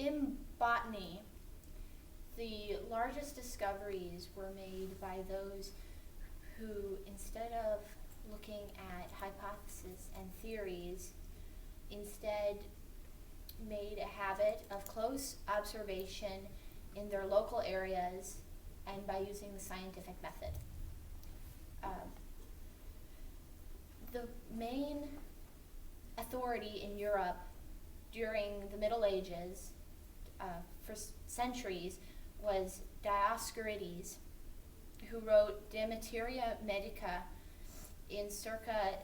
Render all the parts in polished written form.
in botany, the largest discoveries were made by those who, instead of looking at hypotheses and theories, instead made a habit of close observation in their local areas and by using the scientific method. The main authority in Europe during the Middle Ages, for centuries, was Dioscorides, who wrote De Materia Medica in circa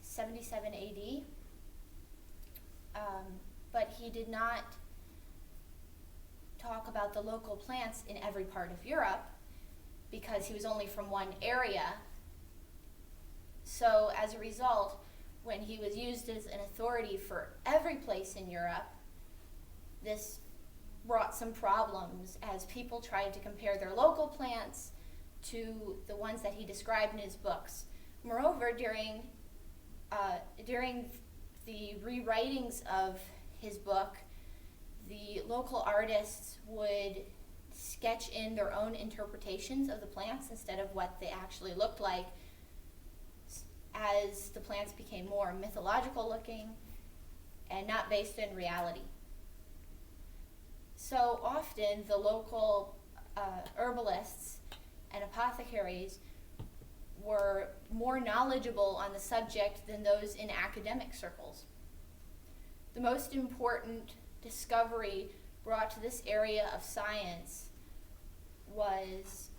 77 AD. But he did not talk about the local plants in every part of Europe because he was only from one area. So as a result, when he was used as an authority for every place in Europe, this brought some problems as people tried to compare their local plants to the ones that he described in his books. Moreover, during the rewritings of his book, the local artists would sketch in their own interpretations of the plants instead of what they actually looked like, as the plants became more mythological looking and not based in reality. So often the local herbalists and apothecaries were more knowledgeable on the subject than those in academic circles. The most important discovery brought to this area of science was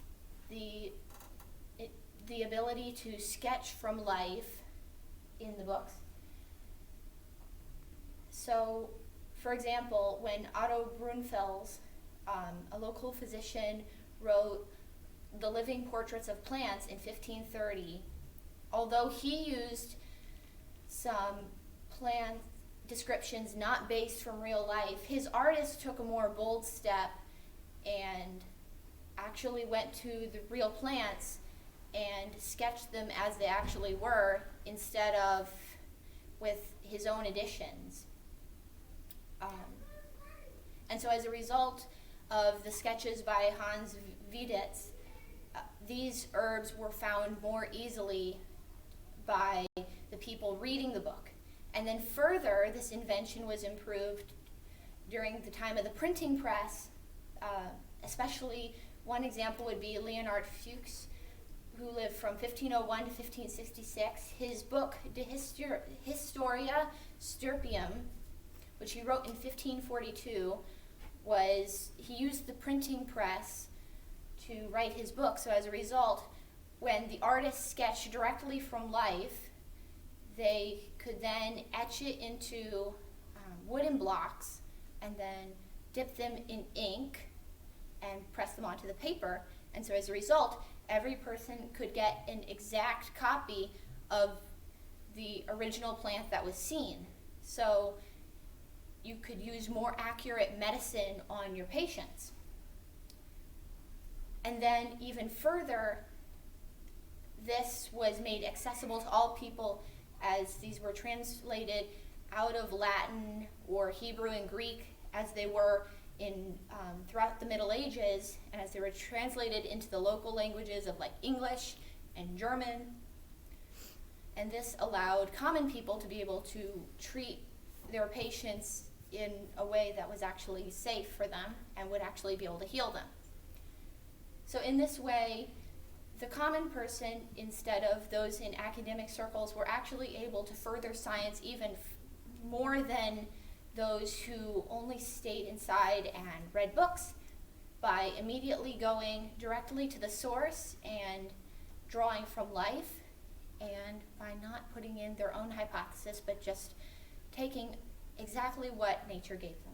the ability to sketch from life in the books. So, for example, when Otto Brunfels, a local physician, wrote the living portraits of plants in 1530, although he used some plant descriptions not based from real life, his artist took a more bold step and actually went to the real plants and sketched them as they actually were instead of with his own additions. And so as a result of the sketches by Hans Wieditz, these herbs were found more easily by the people reading the book. And then further, this invention was improved during the time of the printing press. Especially, one example would be Leonard Fuchs, who lived from 1501 to 1566. His book, De Historia Stirpium, which he wrote in 1542, he used the printing press to write his book. So as a result, when the artists sketched directly from life, they could then etch it into wooden blocks and then dip them in ink and press them onto the paper. And so as a result, every person could get an exact copy of the original plant that was seen. So you could use more accurate medicine on your patients. And then even further, this was made accessible to all people as these were translated out of Latin or Hebrew and Greek as they were in throughout the Middle Ages, and as they were translated into the local languages of like English and German. And this allowed common people to be able to treat their patients in a way that was actually safe for them and would actually be able to heal them. So in this way, the common person, instead of those in academic circles, were actually able to further science even more than those who only stayed inside and read books, by immediately going directly to the source and drawing from life, and by not putting in their own hypothesis, but just taking exactly what nature gave them.